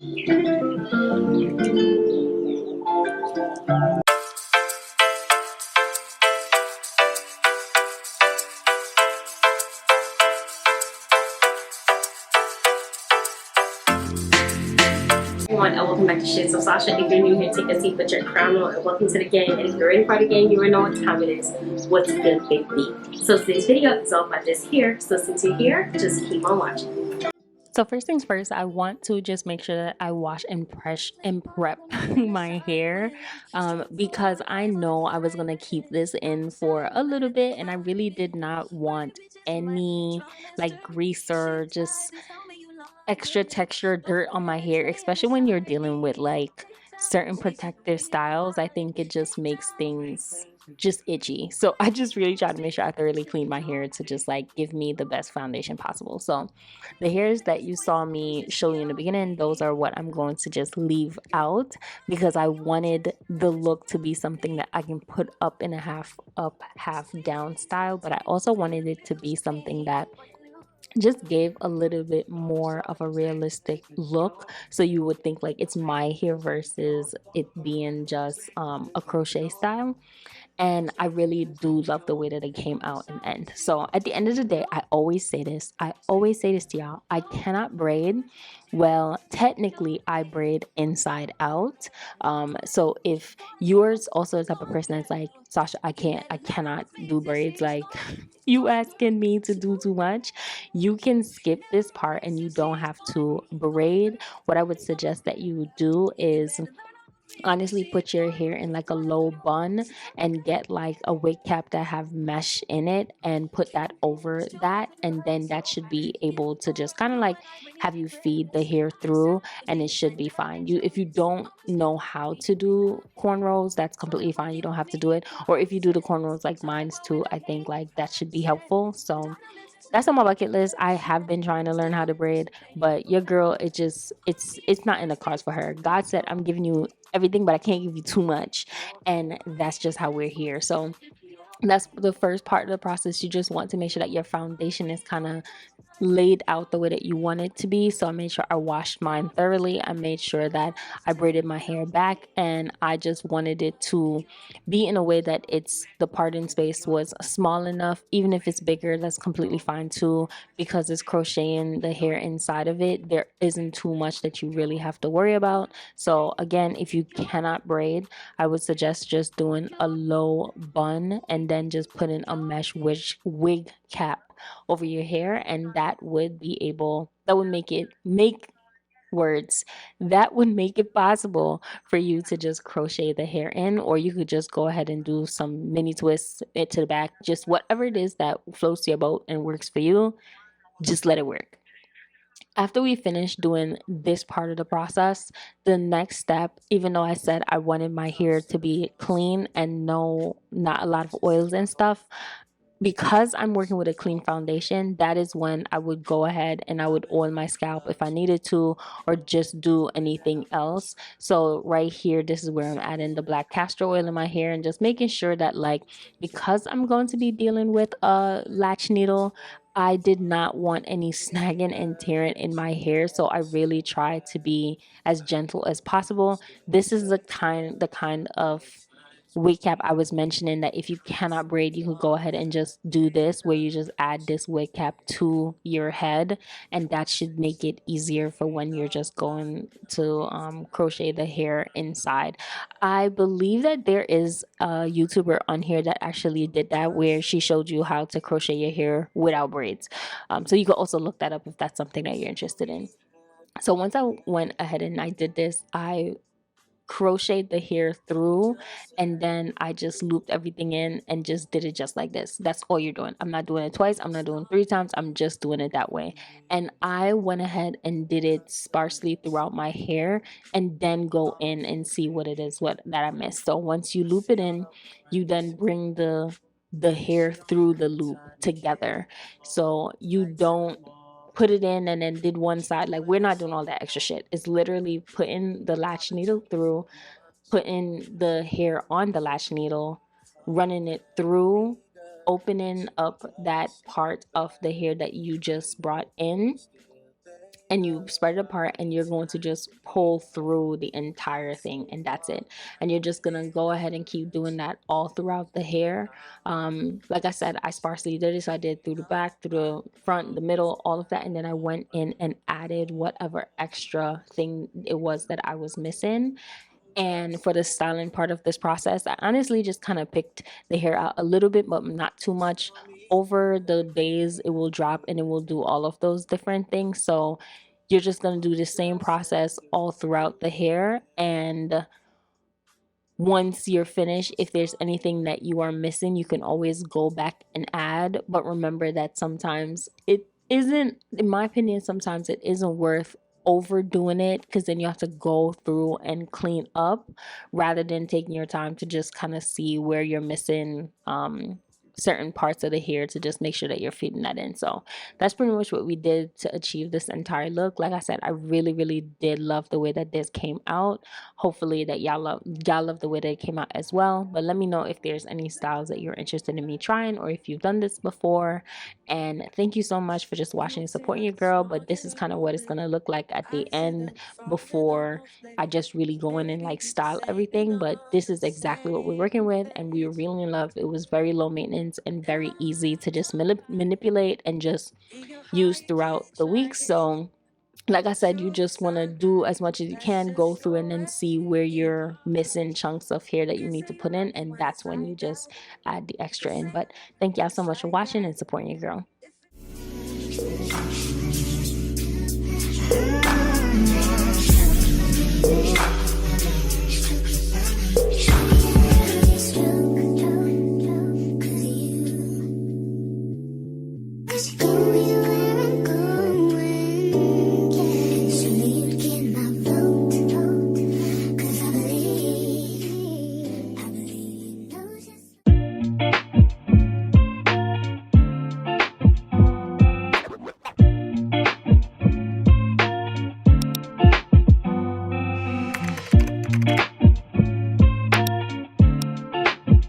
Everyone, and welcome back to Shades of Sasha. If you're new here, take a seat, put your crown on, and welcome to the gang. And if you're in part of the gang, you already know what time it is. What's good, baby? So today's video is all about this hair. So since you're here, just keep on watching. So first things first, I want to just make sure that I wash and prep my hair because I know I was gonna keep this in for a little bit, and I really did not want any like grease or just extra texture dirt on my hair, especially when you're dealing with like certain protective styles. I think it just makes things just itchy. So I just really try to make sure I thoroughly clean my hair to just like give me the best foundation possible. So the hairs that you saw me show you in the beginning, those are what I'm going to just leave out because I wanted the look to be something that I can put up in a half up, half down style, but I also wanted it to be something that just gave a little bit more of a realistic look, so you would think like it's my hair versus it being just a crochet style. And I really do love the way that it came out and end. So at the end of the day, I always say this to y'all: I cannot braid. Well, technically I braid inside out. So if yours also the type of person that's like, Sasha, I cannot do braids, like you asking me to do too much, you can skip this part and you don't have to braid. What I would suggest that you do is honestly put your hair in like a low bun and get like a wig cap that have mesh in it and put that over that, and then that should be able to just kind of like have you feed the hair through, and it should be fine. You, if you don't know how to do cornrows, that's completely fine, you don't have to do it. Or if you do the cornrows like mine's too, I think like that should be helpful. So that's on my bucket list. I have been trying to learn how to braid, but your girl, it's not in the cards for her. God said, I'm giving you everything, but I can't give you too much. And that's just how we're here. So that's the first part of the process. You just want to make sure that your foundation is kind of laid out the way that you want it to be. So I made sure I washed mine thoroughly. I made sure that I braided my hair back, and I just wanted it to be in a way that it's the parting space was small enough. Even if it's bigger, that's completely fine too, because it's crocheting the hair inside of it. There isn't too much that you really have to worry about. So again, if you cannot braid, I would suggest just doing a low bun and then just putting a mesh wig cap over your hair, and that would be able, that would make it possible for you to just crochet the hair in, or you could just go ahead and do some mini twists it to the back, just whatever it is that floats your boat and works for you, just let it work. After we finish doing this part of the process, the next step, even though I said I wanted my hair to be clean and not a lot of oils and stuff, because I'm working with a clean foundation, that is when I would go ahead and I would oil my scalp if I needed to, or just do anything else. So right here, this is where I'm adding the black castor oil in my hair and just making sure that, like, because I'm going to be dealing with a latch needle, I did not want any snagging and tearing in my hair. So I really try to be as gentle as possible. This is the kind of wig cap I was mentioning, that if you cannot braid, you could go ahead and just do this, where you just add this wig cap to your head, and that should make it easier for when you're just going to crochet the hair inside. I believe that there is a YouTuber on here that actually did that, where she showed you how to crochet your hair without braids. So you could also look that up if that's something that you're interested in. So once I went ahead and I did this, I crocheted the hair through, and then I just looped everything in and just did it just like this. That's all you're doing. I'm not doing it twice, I'm not doing 3 times, I'm just doing it that way. And I went ahead and did it sparsely throughout my hair, and then go in and see what it is that I missed. So once you loop it in, you then bring the hair through the loop together. So you don't put it in and then did one side. Like, we're not doing all that extra shit. It's literally putting the latch needle through, putting the hair on the latch needle, running it through, opening up that part of the hair that you just brought in, and you spread it apart, and you're going to just pull through the entire thing, and that's it. And you're just gonna go ahead and keep doing that all throughout the hair. Like I said, I sparsely did it, so I did through the back, through the front, the middle, all of that, and then I went in and added whatever extra thing it was that I was missing. And for the styling part of this process, I honestly just kind of picked the hair out a little bit, but not too much. Over the days, it will drop and it will do all of those different things. So you're just going to do the same process all throughout the hair. And once you're finished, if there's anything that you are missing, you can always go back and add. But remember that sometimes it isn't, in my opinion, sometimes it isn't worth overdoing it, because then you have to go through and clean up rather than taking your time to just kind of see where you're missing certain parts of the hair to just make sure that you're feeding that in. So that's pretty much what we did to achieve this entire look. Like I said, I really did love the way that this came out. Hopefully that y'all love the way that it came out as well. But let me know if there's any styles that you're interested in me trying, or if you've done this before. And thank you so much for just watching and supporting your girl. But this is kind of what it's gonna look like at the end, before I just really go in and like style everything. But this is exactly what we're working with, and we were really in love. It was very low maintenance and very easy to just manipulate and just use throughout the week. So like I said, you just want to do as much as you can, go through and then see where you're missing chunks of hair that you need to put in, and that's when you just add the extra in. But thank y'all so much for watching and supporting your girl.